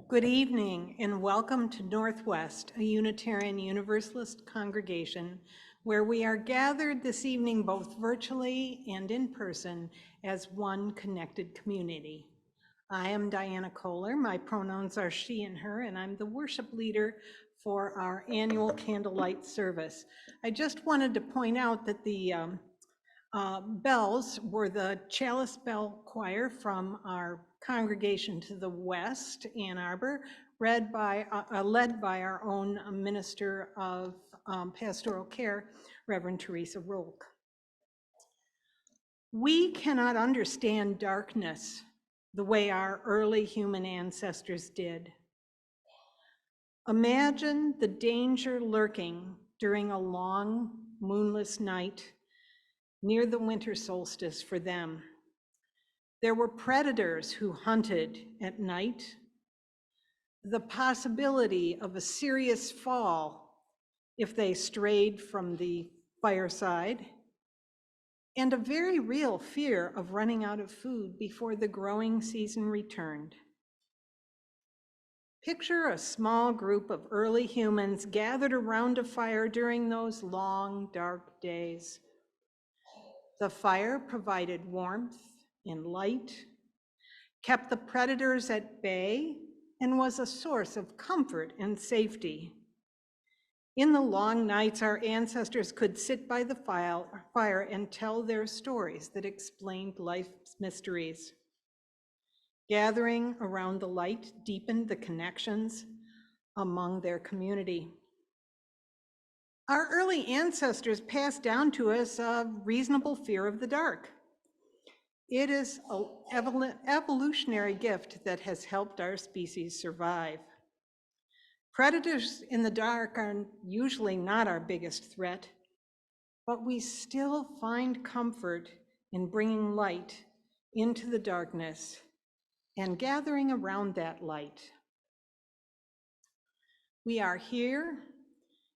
Good evening and welcome to Northwest, a Unitarian Universalist congregation where we are gathered this evening both virtually and in person as one connected community. I am Diana Kohler, my pronouns are she and her, and I'm the worship leader for our annual Candlelight Service. I just wanted to point out that the bells were the Chalice Bell Choir from our congregation to the west, Ann Arbor, led by our own Minister of Pastoral Care, Reverend Teresa Rolk. We cannot understand darkness the way our early human ancestors did. Imagine the danger lurking during a long, moonless night near the winter solstice for them. There were predators who hunted at night, the possibility of a serious fall if they strayed from the fireside, and a very real fear of running out of food before the growing season returned. Picture a small group of early humans gathered around a fire during those long, dark days. The fire provided warmth and light, kept the predators at bay, and was a source of comfort and safety. In the long nights, our ancestors could sit by the fire and tell their stories that explained life's mysteries. Gathering around the light deepened the connections among their community. Our early ancestors passed down to us a reasonable fear of the dark. It is an evolutionary gift that has helped our species survive. Predators in the dark are usually not our biggest threat, but we still find comfort in bringing light into the darkness and gathering around that light. We are here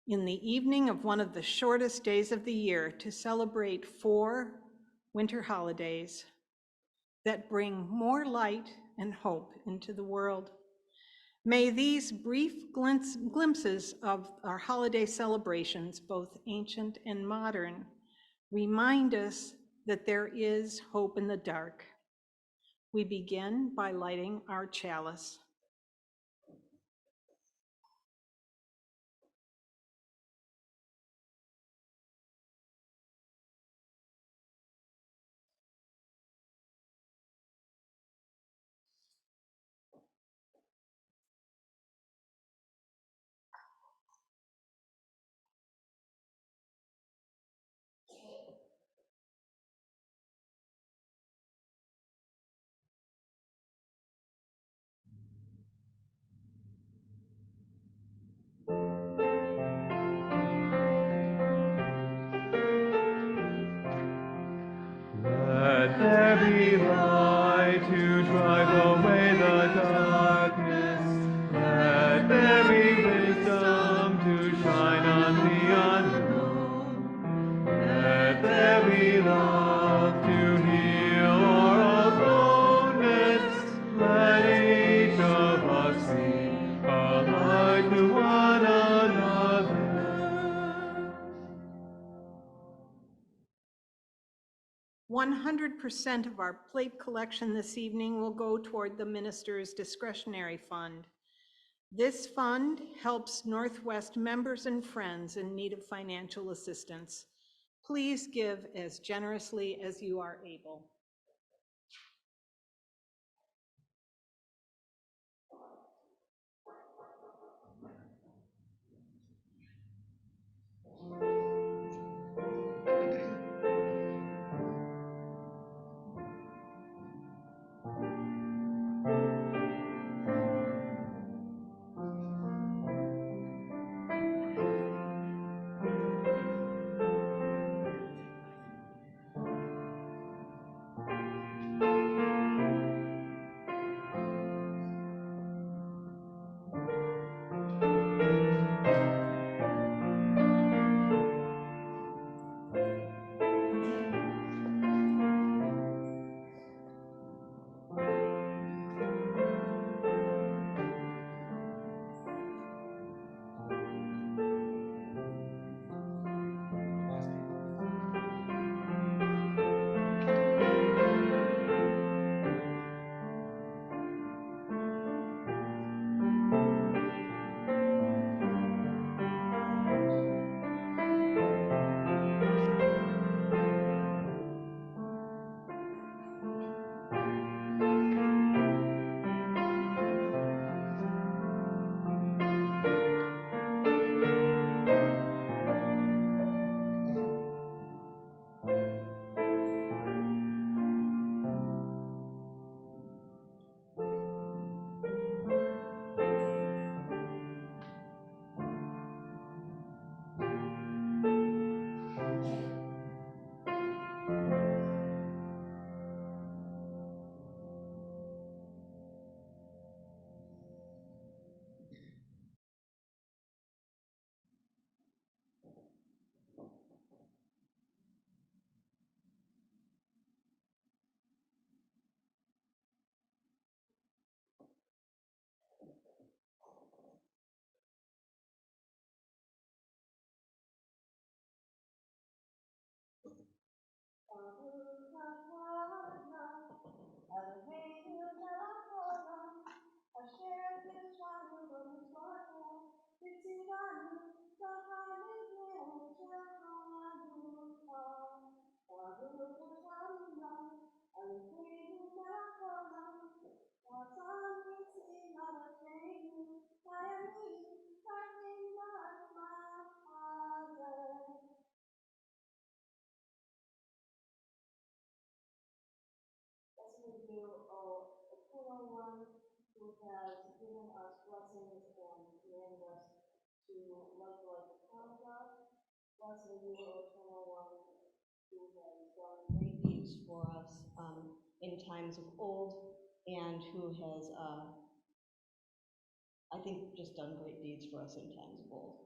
in the evening of one of the shortest days of the year to celebrate 4 winter holidays that bring more light and hope into the world. May these brief glimpses of our holiday celebrations, both ancient and modern, remind us that there is hope in the dark. We begin by lighting our chalice. 100% of our plate collection this evening will go toward the minister's discretionary fund. This fund helps Northwest members and friends in need of financial assistance. Please give as generously as you are able. Great deeds for us in times of old, and who has, I think, just done great deeds for us in times of old.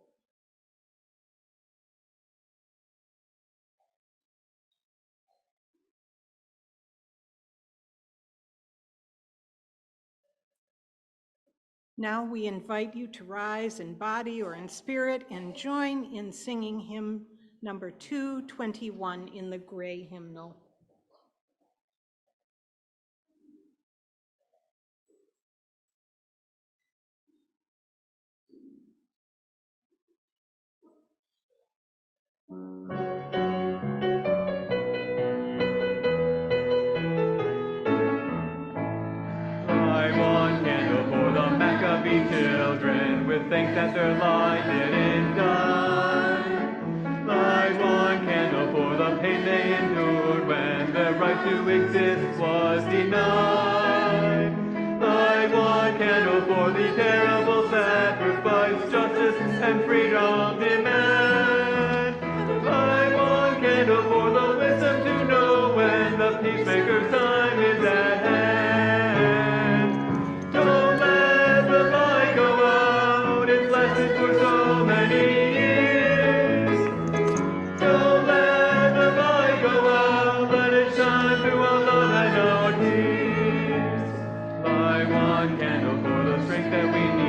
Now we invite you to rise in body or in spirit and join in singing hymn number 221 in the gray hymnal. Children with thanks that their light didn't die. Light one candle for the pain they endured when their right to exist was denied. Light one candle for the terrible sacrifice justice and freedom demand. Light one candle for the wisdom to know when the peacemaker's time is at hand. For so many years, don't let the light go out, let it shine through our love and our tears. Light one candle for the strength that we need.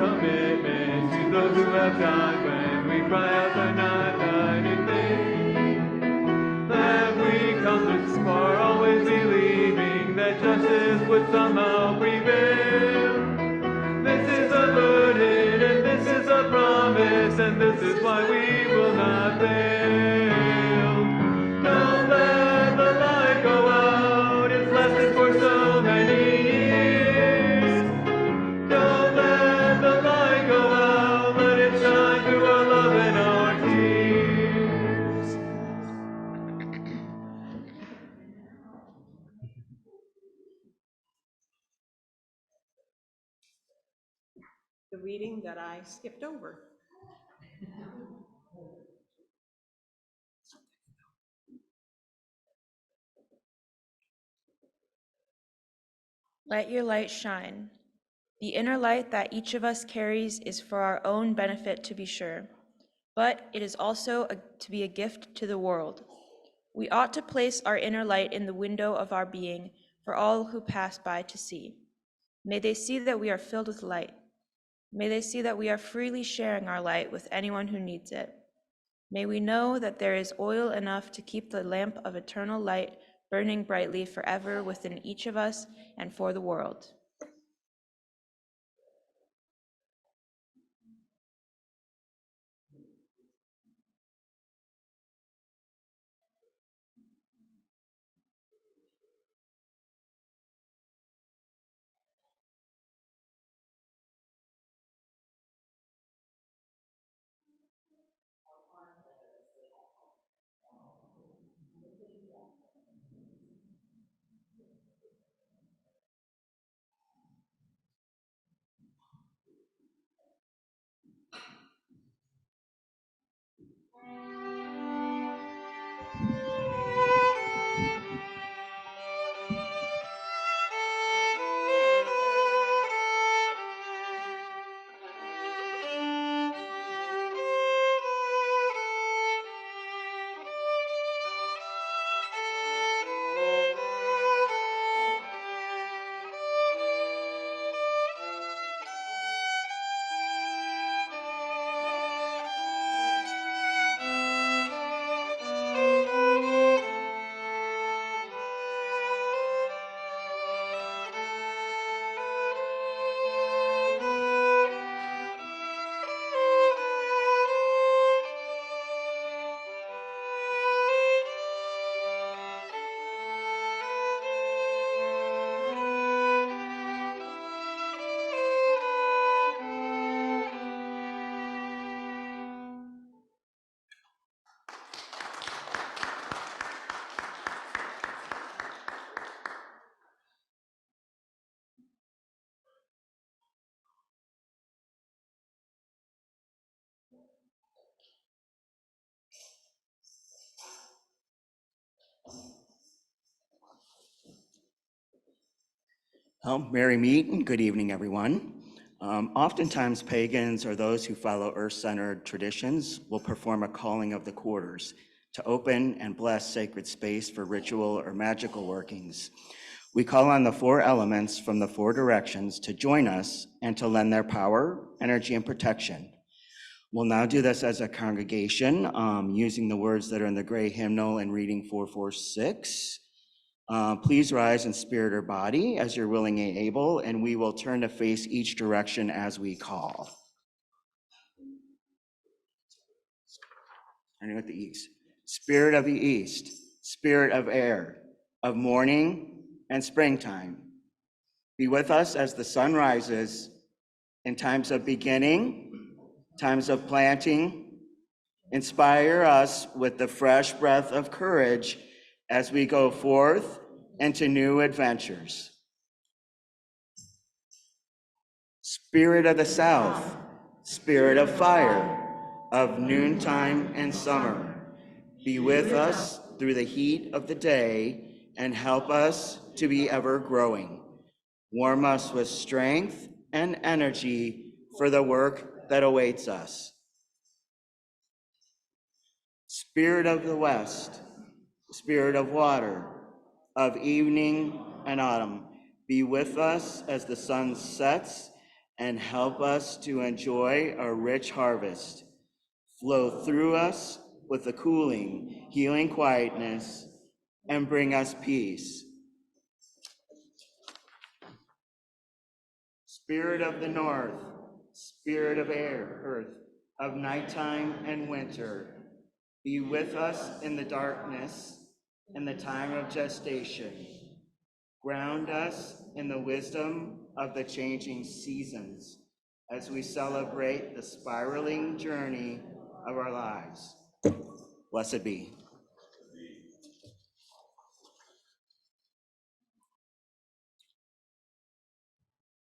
commitment to those who have died when we cry out the night in vain. That we come this far always believing that justice would somehow prevail. This is a burden and this is a promise, and this is why we will not fail. Don't let the light go out, it's lasted for so many years. Don't let the light go out, let it shine through our love and our tears. The reading that I skipped over. Let your light shine. The inner light that each of us carries is for our own benefit, to be sure, but it is also to be a gift to the world. We ought to place our inner light in the window of our being for all who pass by to see. May they see that we are filled with light. May they see that we are freely sharing our light with anyone who needs it. May we know that there is oil enough to keep the lamp of eternal light burning brightly forever within each of us and for the world. Well, merry meet and good evening, everyone. Oftentimes, pagans or those who follow earth-centered traditions will perform a calling of the quarters to open and bless sacred space for ritual or magical workings. We call on the four elements from the four directions to join us and to lend their power, energy, and protection. We'll now do this as a congregation using the words that are in the gray hymnal and reading 446. Please rise in spirit or body as you're willing and able, and we will turn to face each direction as we call. Starting with the east. Spirit of the east, spirit of air, of morning and springtime, be with us as the sun rises in times of beginning, times of planting. Inspire us with the fresh breath of courage as we go forth into new adventures. Spirit of the south, spirit of fire, of noontime and summer, be with us through the heat of the day and help us to be ever growing. Warm us with strength and energy for the work that awaits us. Spirit of the west, spirit of water, of evening and autumn, be with us as the sun sets and help us to enjoy a rich harvest. Flow through us with a cooling, healing quietness, and bring us peace. Spirit of the north, spirit of air, earth, of nighttime and winter, be with us in the darkness and the time of gestation. Ground us in the wisdom of the changing seasons as we celebrate the spiraling journey of our lives. Blessed be.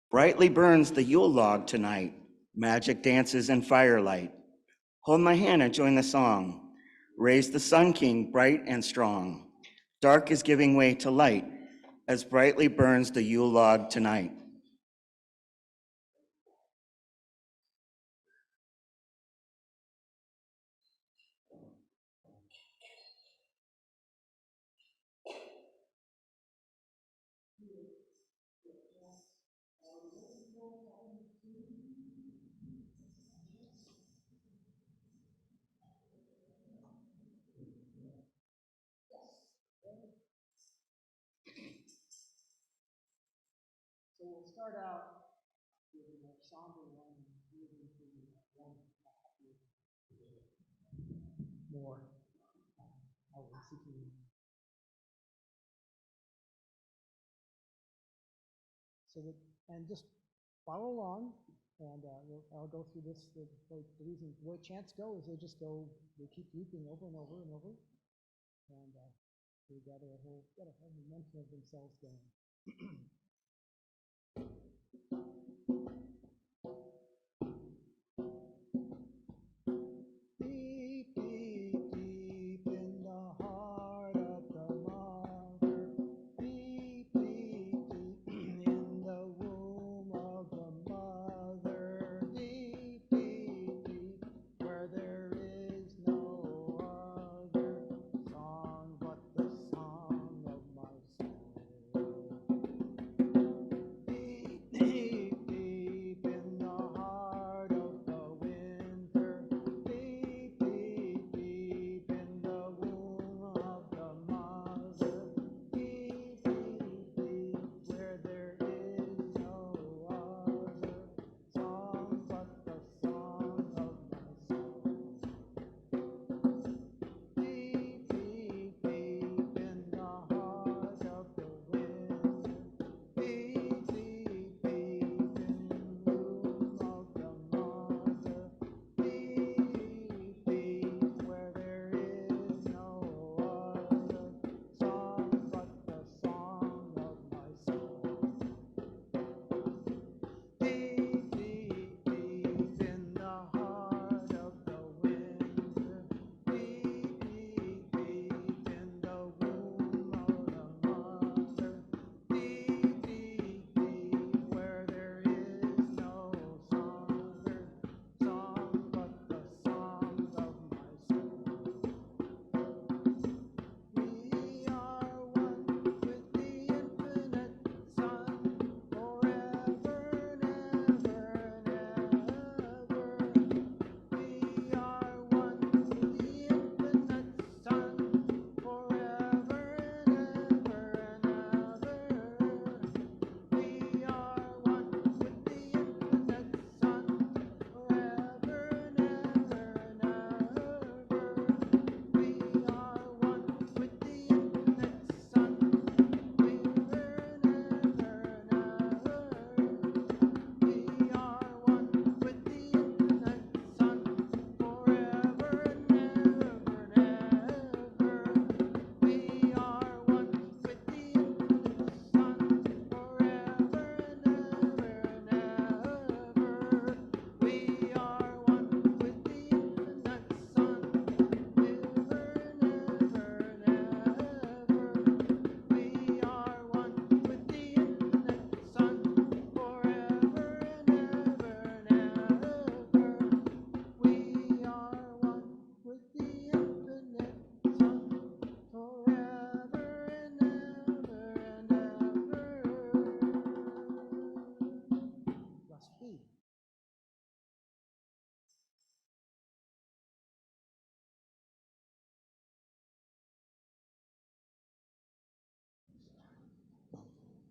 Brightly burns the Yule log tonight, magic dances in firelight. Hold my hand and join the song. Raise the Sun King bright and strong. Dark is giving way to light as brightly burns the Yule log tonight. So we'll start out with a more somber one, moving to one happier, more outward-seeking. So that, and just follow along, and I'll go through this. The reason the way chants go is they keep looping over and over and over, and they got a whole momentum of themselves going. Deep, deep, deep in the heart of the mother, deep, deep, deep in the womb of the mother, deep, deep, deep, where there is no other song but the song of my soul.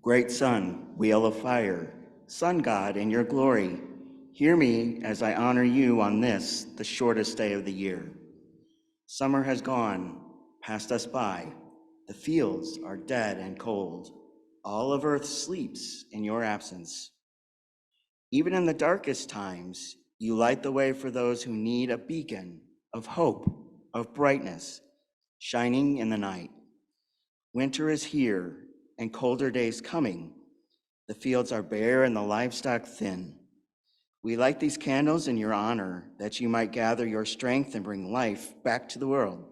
Great sun, wheel of fire, sun god in your glory, hear me as I honor you on this, the shortest day of the year. Summer has gone, passed us by. The fields are dead and cold. All of earth sleeps in your absence. Even in the darkest times, you light the way for those who need a beacon of hope, of brightness, shining in the night. Winter is here and colder days coming. The fields are bare and the livestock thin. We light these candles in your honor, that you might gather your strength and bring life back to the world.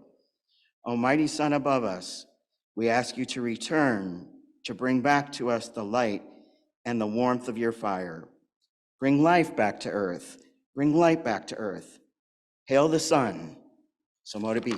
Almighty Sun above us, we ask you to return, to bring back to us the light and the warmth of your fire. Bring life back to earth. Bring light back to earth. Hail the sun. So mote it be.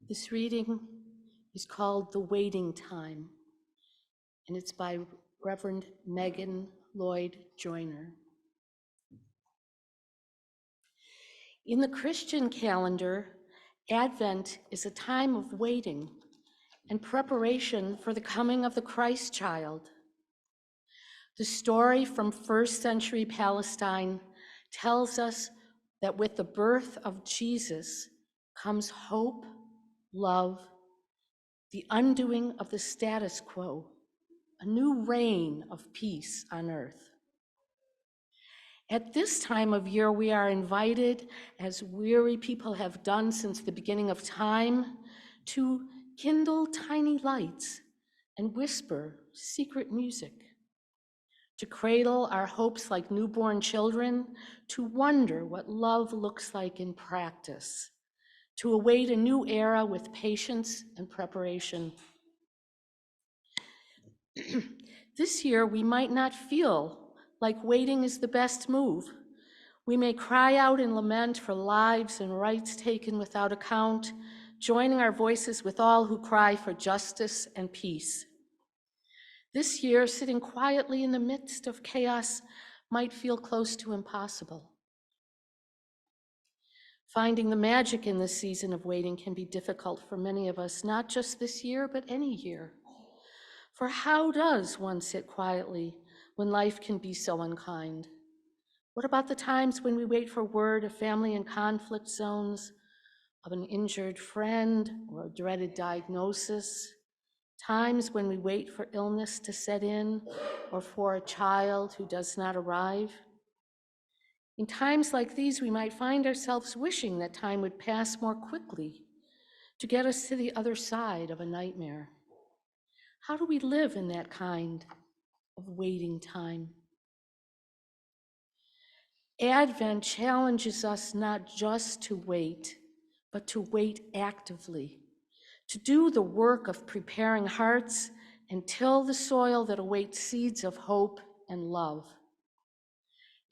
This reading is called The Waiting Time, and it's by Reverend Megan Lloyd Joyner. In the Christian calendar, Advent is a time of waiting and preparation for the coming of the Christ child. The story from first century Palestine tells us that with the birth of Jesus comes hope, love, the undoing of the status quo, a new reign of peace on earth. At this time of year, we are invited, as weary people have done since the beginning of time, to kindle tiny lights and whisper secret music, to cradle our hopes like newborn children, to wonder what love looks like in practice, to await a new era with patience and preparation. This year, we might not feel like waiting is the best move. We may cry out in lament for lives and rights taken without account, joining our voices with all who cry for justice and peace. This year, sitting quietly in the midst of chaos might feel close to impossible. Finding the magic in this season of waiting can be difficult for many of us, not just this year, but any year. For how does one sit quietly when life can be so unkind? What about the times when we wait for word of family in conflict zones, of an injured friend or a dreaded diagnosis, times when we wait for illness to set in or for a child who does not arrive. In times like these, we might find ourselves wishing that time would pass more quickly to get us to the other side of a nightmare. How do we live in that kind of waiting time? Advent challenges us not just to wait, but to wait actively, to do the work of preparing hearts and till the soil that awaits seeds of hope and love.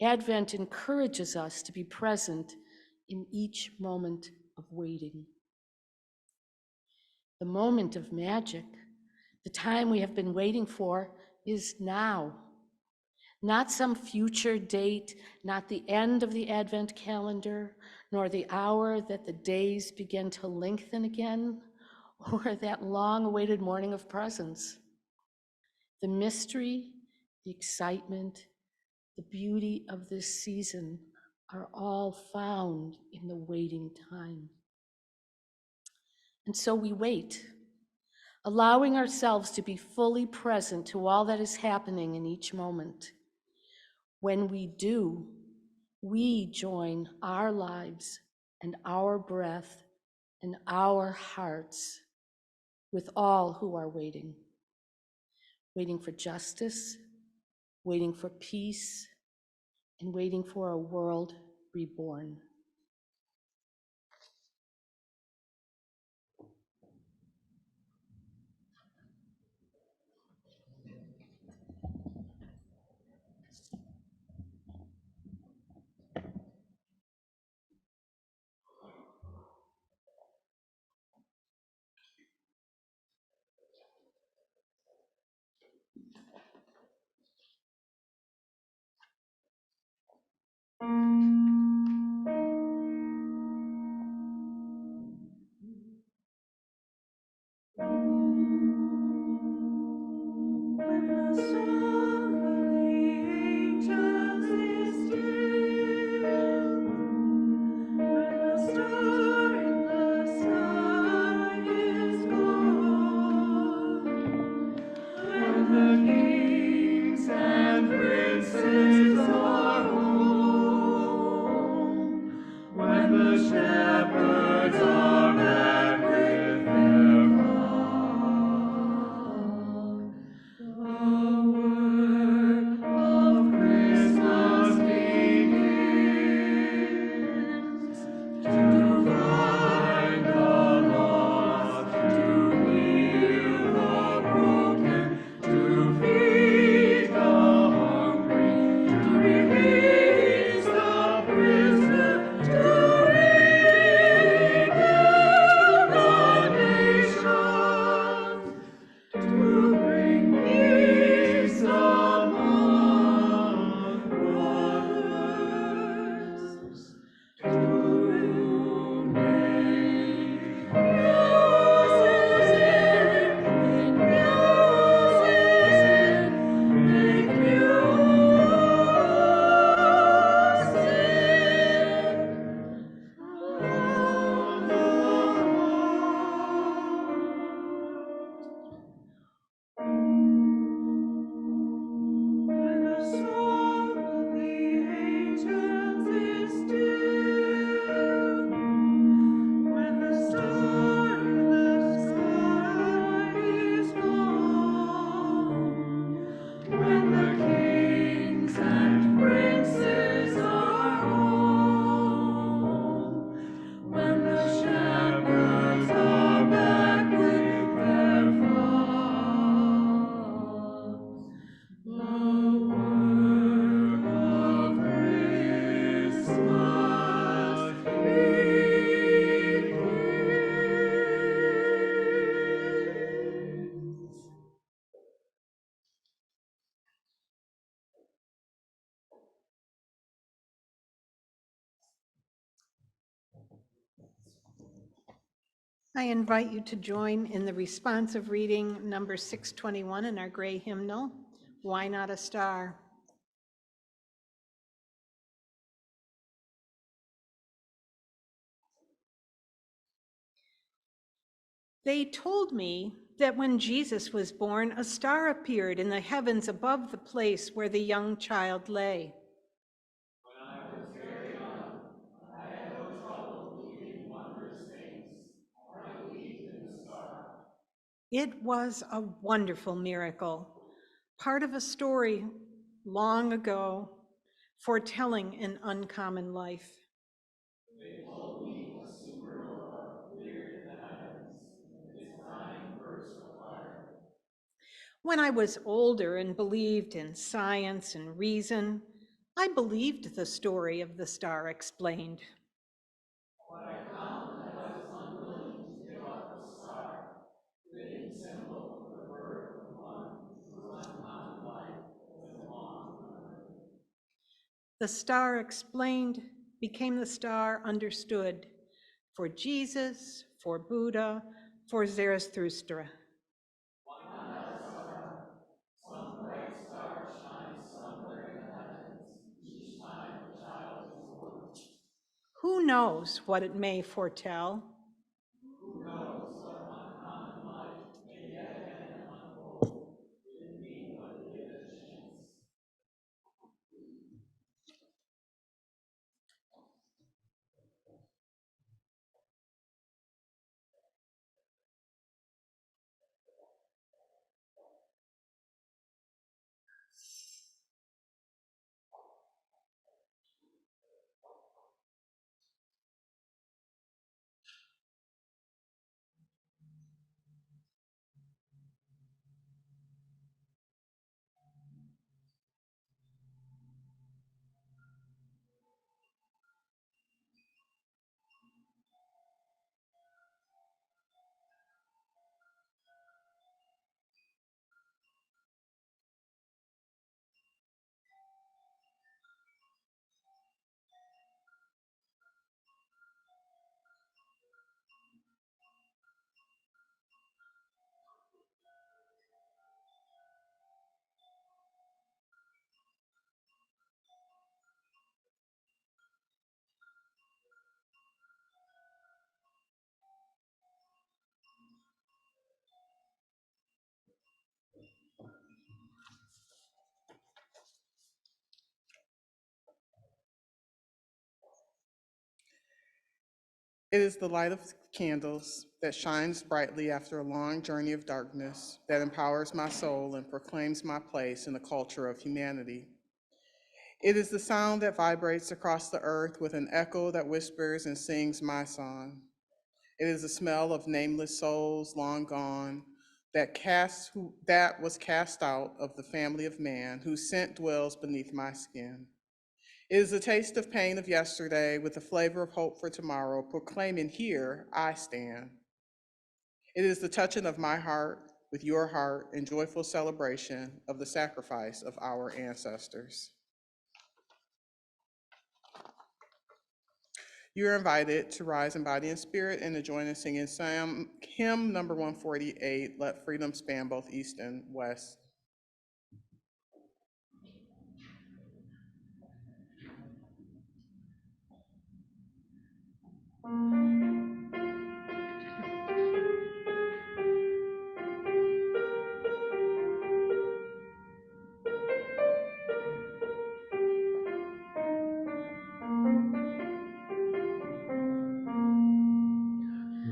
Advent encourages us to be present in each moment of waiting. The moment of magic, the time we have been waiting for, is now. Not some future date, not the end of the Advent calendar, nor the hour that the days begin to lengthen again, or that long-awaited morning of presents. The mystery, the excitement, the beauty of this season are all found in the waiting time. And so we wait, allowing ourselves to be fully present to all that is happening in each moment. When we do, we join our lives and our breath and our hearts with all who are waiting for justice, waiting for peace, and waiting for a world reborn. I invite you to join in the responsive reading number 621 in our gray hymnal, Why Not a Star? They told me that when Jesus was born, a star appeared in the heavens above the place where the young child lay. It was a wonderful miracle, part of a story long ago, foretelling an uncommon life. When I was older and believed in science and reason, I believed the story of the star explained. The star explained became the star understood for Jesus, for Buddha, for Zarathustra. Who knows what it may foretell? It is the light of candles that shines brightly after a long journey of darkness that empowers my soul and proclaims my place in the culture of humanity. It is the sound that vibrates across the earth with an echo that whispers and sings my song. It is the smell of nameless souls long gone that was cast out of the family of man, whose scent dwells beneath my skin. It is the taste of pain of yesterday with the flavor of hope for tomorrow, proclaiming, here I stand. It is the touching of my heart with your heart in joyful celebration of the sacrifice of our ancestors. You are invited to rise in body and spirit and to join in singing hymn number 148, Let Freedom Span Both East and West.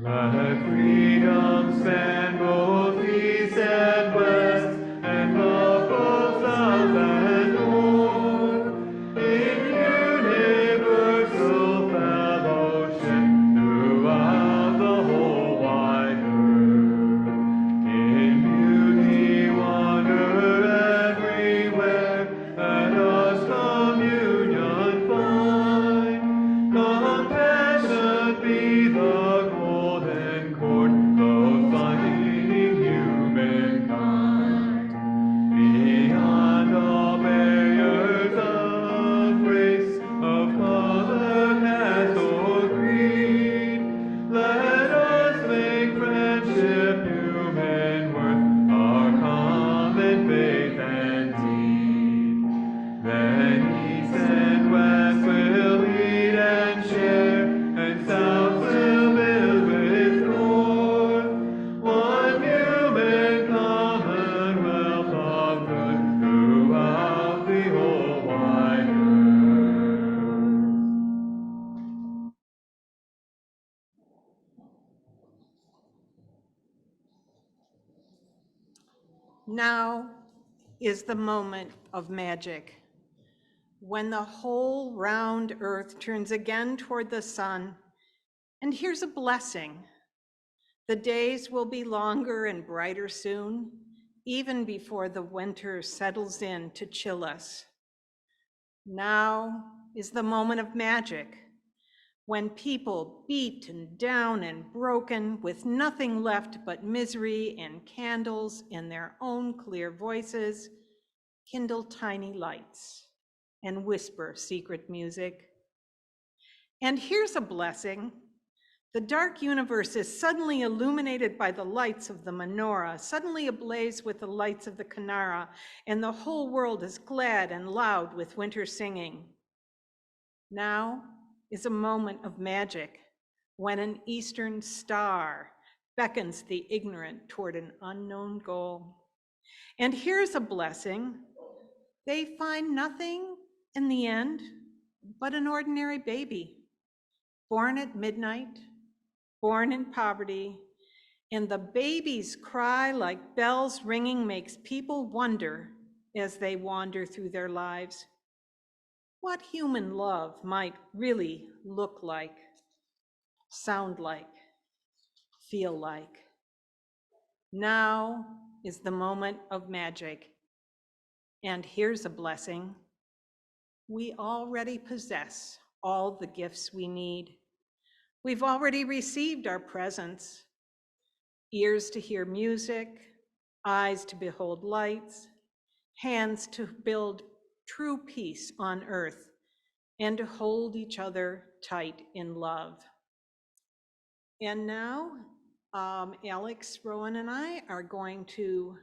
Let freedom span both east and west, and love both south and north, in universal fellowship through Now is the moment of magic, when the whole round earth turns again toward the sun. And here's a blessing. The days will be longer and brighter soon, even before the winter settles in to chill us. Now is the moment of magic, when people beaten down and broken with nothing left but misery and candles in their own clear voices, kindle tiny lights and whisper secret music. And here's a blessing. The dark universe is suddenly illuminated by the lights of the menorah, suddenly ablaze with the lights of the Kinara, and the whole world is glad and loud with winter singing. Now is a moment of magic, when an eastern star beckons the ignorant toward an unknown goal. And here's a blessing. They find nothing in the end but an ordinary baby, born at midnight, born in poverty, and the baby's cry like bells ringing makes people wonder as they wander through their lives what human love might really look like, sound like, feel like. Now is the moment of magic. And here's a blessing. We already possess all the gifts we need. We've already received our presents: ears to hear music, eyes to behold lights, hands to build true peace on earth, and to hold each other tight in love. And now, Alex, Rowan, and I are going to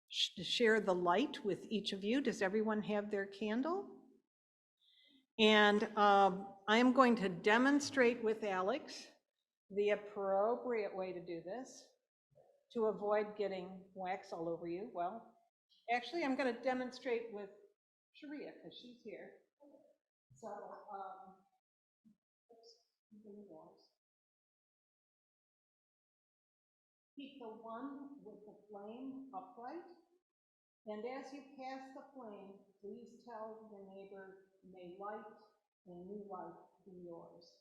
share the light with each of you. Does everyone have their candle? And I am going to demonstrate with Alex the appropriate way to do this to avoid getting wax all over you. Well, actually, I'm going to demonstrate with Sharia because she's here. So, keep the one with the flame upright. And as you pass the flame, please tell your neighbor, may light and new life be yours.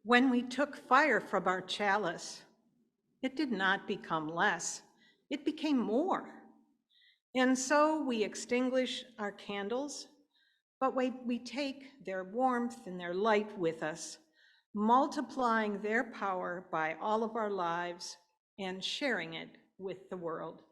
When we took fire from our chalice, it did not become less, it became more. And so we extinguish our candles, but we take their warmth and their light with us, multiplying their power by all of our lives and sharing it with the world.